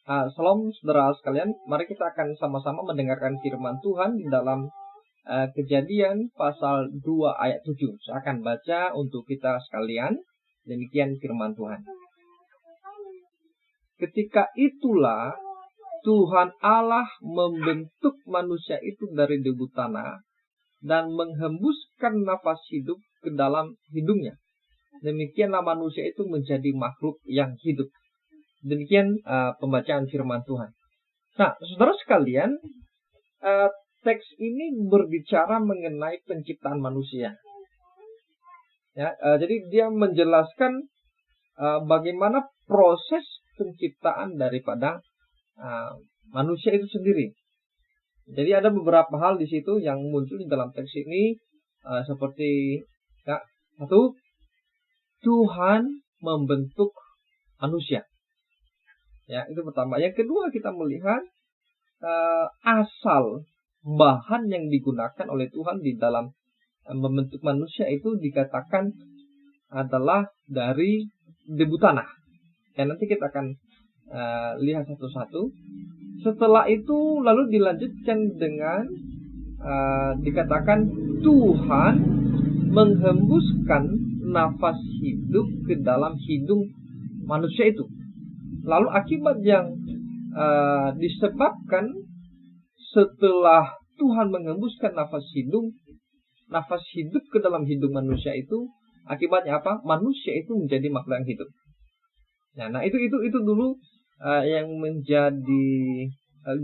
Shalom saudara sekalian, mari kita akan sama-sama mendengarkan firman Tuhan di dalam Kejadian pasal 2 ayat 7. Saya akan baca untuk kita sekalian. Demikian firman Tuhan. Ketika itulah Tuhan Allah membentuk manusia itu dari debu tanah dan menghembuskan nafas hidup ke dalam hidungnya. Demikianlah manusia itu menjadi makhluk yang hidup. Demikian pembacaan firman Tuhan. Nah, saudara sekalian, teks ini berbicara mengenai penciptaan manusia. Ya, jadi dia menjelaskan bagaimana proses penciptaan daripada manusia itu sendiri. Jadi ada beberapa hal di situ yang muncul di dalam teks ini, seperti satu, Tuhan membentuk manusia. Ya, itu pertama. Yang kedua, kita melihat asal bahan yang digunakan oleh Tuhan di dalam membentuk manusia itu dikatakan adalah dari debu tanah. Dan nanti kita akan lihat satu-satu. Setelah itu lalu dilanjutkan dengan dikatakan Tuhan menghembuskan nafas hidup ke dalam hidung manusia itu. Lalu akibat yang disebabkan setelah Tuhan menghembuskan nafas hidup ke dalam hidung manusia itu, akibatnya apa? Manusia itu menjadi makhluk yang hidup. Nah itu dulu yang menjadi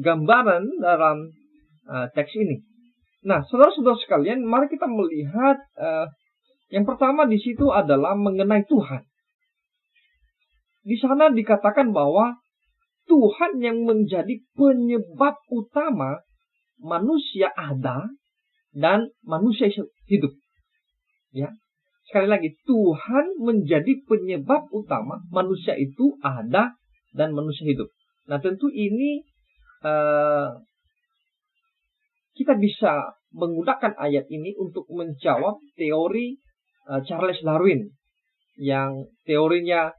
gambaran dalam teks ini. Nah, saudara-saudara sekalian, mari kita melihat yang pertama di situ adalah mengenai Tuhan. Di sana dikatakan bahwa Tuhan yang menjadi penyebab utama manusia ada dan manusia hidup. Ya. Sekali lagi, Tuhan menjadi penyebab utama manusia itu ada dan manusia hidup. Nah, tentu ini kita bisa menggunakan ayat ini untuk menjawab teori Charles Darwin yang teorinya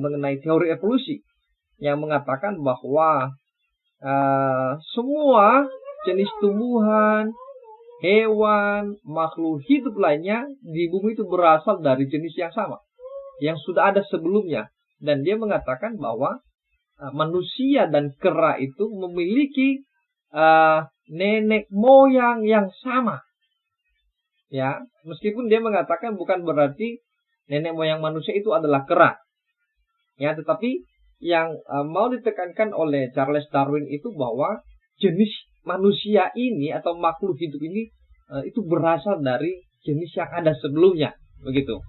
mengenai teori evolusi, yang mengatakan bahwa semua jenis tumbuhan, hewan, makhluk hidup lainnya di bumi itu berasal dari jenis yang sama, yang sudah ada sebelumnya. Dan dia mengatakan bahwa manusia dan kera itu memiliki nenek moyang yang sama. Ya, meskipun dia mengatakan bukan berarti nenek moyang manusia itu adalah kera. Ya, tetapi yang mau ditekankan oleh Charles Darwin itu bahwa jenis manusia ini atau makhluk hidup ini itu berasal dari jenis yang ada sebelumnya, begitu.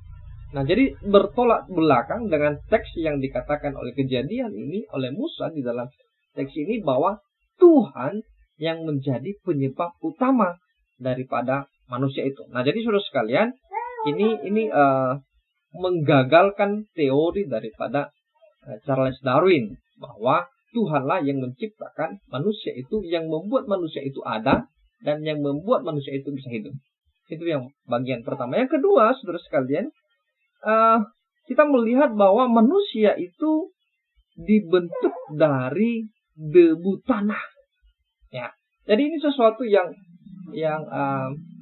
Nah, jadi bertolak belakang dengan teks yang dikatakan oleh Kejadian ini oleh Musa di dalam teks ini bahwa Tuhan yang menjadi penyebab utama daripada manusia itu. Nah, jadi saudara sekalian, ini menggagalkan teori daripada Charles Darwin bahwa Tuhanlah yang menciptakan manusia itu, yang membuat manusia itu ada dan yang membuat manusia itu bisa hidup. Itu yang bagian pertama. Yang kedua, saudara sekalian, kita melihat bahwa manusia itu dibentuk dari debu tanah. Ya, jadi ini sesuatu yang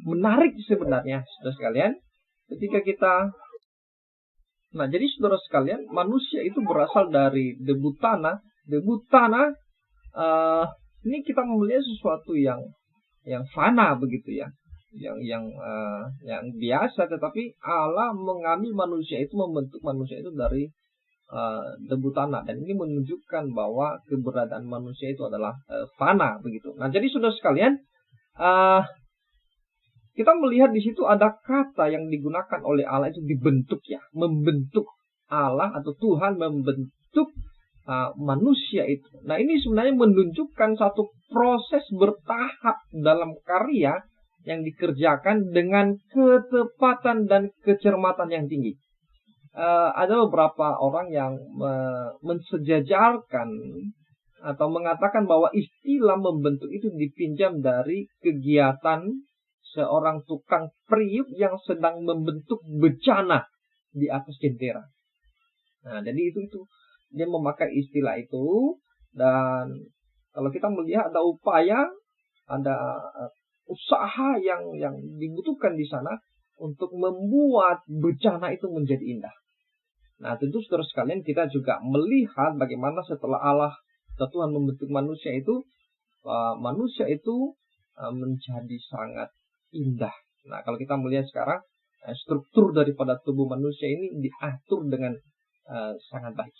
menarik sebenarnya, saudara sekalian. Nah, jadi saudara sekalian, manusia itu berasal dari debu tanah. Debu tanah ini kita melihat sesuatu yang fana begitu ya, yang biasa. Tetapi Allah mengambil manusia itu, membentuk manusia itu dari debu tanah, dan ini menunjukkan bahwa keberadaan manusia itu adalah fana begitu. Nah, jadi saudara sekalian, kita melihat di situ ada kata yang digunakan oleh Allah itu dibentuk ya, membentuk. Allah atau Tuhan membentuk manusia itu. Nah, ini sebenarnya menunjukkan satu proses bertahap dalam karya yang dikerjakan dengan ketepatan dan kecermatan yang tinggi. Ada beberapa orang yang mensejajarkan atau mengatakan bahwa istilah membentuk itu dipinjam dari kegiatan seorang tukang periuk yang sedang membentuk bejana di atas jendela. Nah, jadi itu dia memakai istilah itu Dan kalau kita melihat ada upaya, ada usaha yang dibutuhkan di sana untuk membuat bencana itu menjadi indah. Nah, tentu saudara sekalian, kita juga melihat bagaimana setelah Allah atau Tuhan membentuk manusia itu menjadi sangat indah. Nah, kalau kita melihat sekarang, struktur daripada tubuh manusia ini diatur dengan sangat baik.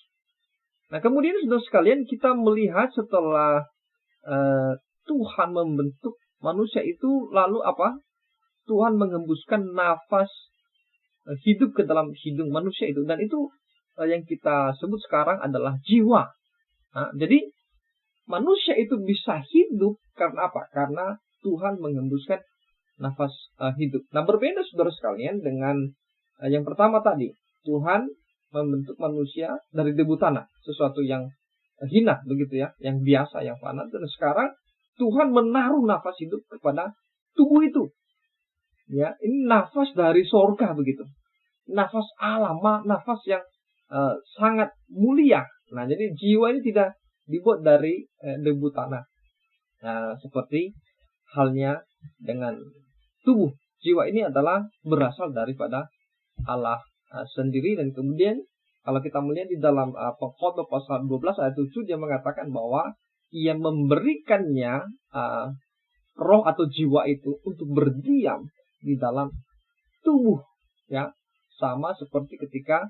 Nah, kemudian saudara sekalian, kita melihat setelah Tuhan membentuk manusia itu, lalu apa? Tuhan mengembuskan nafas hidup ke dalam hidung manusia itu, dan itu yang kita sebut sekarang adalah jiwa. Nah, jadi manusia itu bisa hidup karena apa? Karena Tuhan mengembuskan nafas hidup. Nah, berbeda saudara sekalian dengan yang pertama tadi. Tuhan membentuk manusia dari debu tanah, sesuatu yang hina begitu ya, yang biasa, yang fana. Dan sekarang Tuhan menaruh nafas hidup kepada tubuh itu. Ya, ini nafas dari sorga begitu. Nafas Allah, nafas yang sangat mulia. Nah, jadi jiwa ini tidak dibuat dari debu tanah. Nah, seperti halnya dengan tubuh. Jiwa ini adalah berasal daripada Allah sendiri. Dan kemudian kalau kita melihat di dalam Pengkhotbah pasal 12 ayat 7, dia mengatakan bahwa ia memberikannya roh atau jiwa itu untuk berdiam di dalam tubuh, ya, sama seperti ketika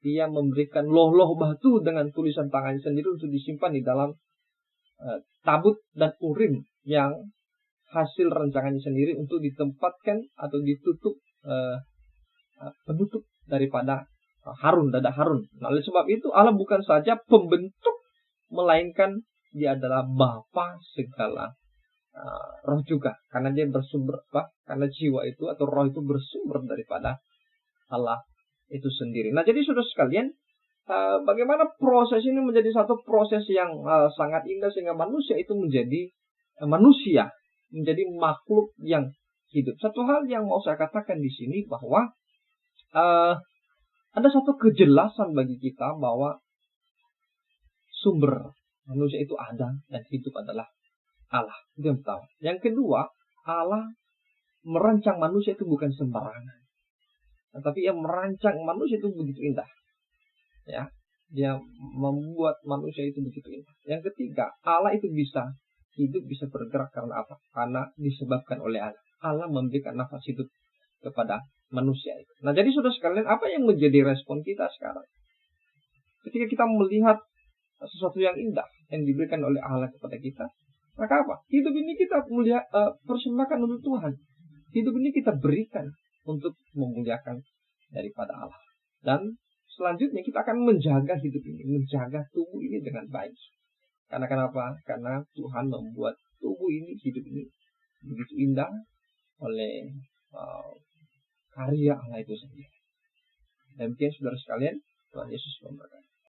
dia memberikan loh-loh batu dengan tulisan tangannya sendiri untuk disimpan di dalam tabut dan urim yang hasil rancangannya sendiri untuk ditempatkan atau ditutup penutup daripada Harun, dada Harun. Nah, oleh sebab itu Allah bukan saja pembentuk, melainkan dia adalah Bapa segala roh juga, karena dia bersumber karena jiwa itu atau roh itu bersumber daripada Allah itu sendiri. Nah, jadi saudara sekalian, bagaimana proses ini menjadi satu proses yang sangat indah sehingga manusia itu menjadi manusia, menjadi makhluk yang hidup. Satu hal yang mau saya katakan di sini bahwa ada satu kejelasan bagi kita bahwa sumber manusia itu ada dan hidup adalah Allah. Itu yang pertama. Yang kedua, Allah merancang manusia itu bukan sembarangan. Tetapi ia merancang manusia itu begitu indah. Ya, dia membuat manusia itu begitu indah. Yang ketiga, Allah itu bisa hidup, bisa bergerak karena apa? Karena disebabkan oleh Allah. Allah memberikan nafas hidup kepada manusia itu. Nah, jadi saudara sekalian, apa yang menjadi respon kita sekarang? Ketika kita melihat sesuatu yang indah yang diberikan oleh Allah kepada kita, maka apa? Hidup ini kita persembahkan untuk Tuhan. Hidup ini kita berikan untuk memuliakan daripada Allah. Dan selanjutnya kita akan menjaga hidup ini, menjaga tubuh ini dengan baik. Karena kenapa? Karena Tuhan membuat tubuh ini, hidup ini begitu indah oleh karya Allah itu sendiri. Demikian saudara sekalian, Tuhan Yesus memberkati.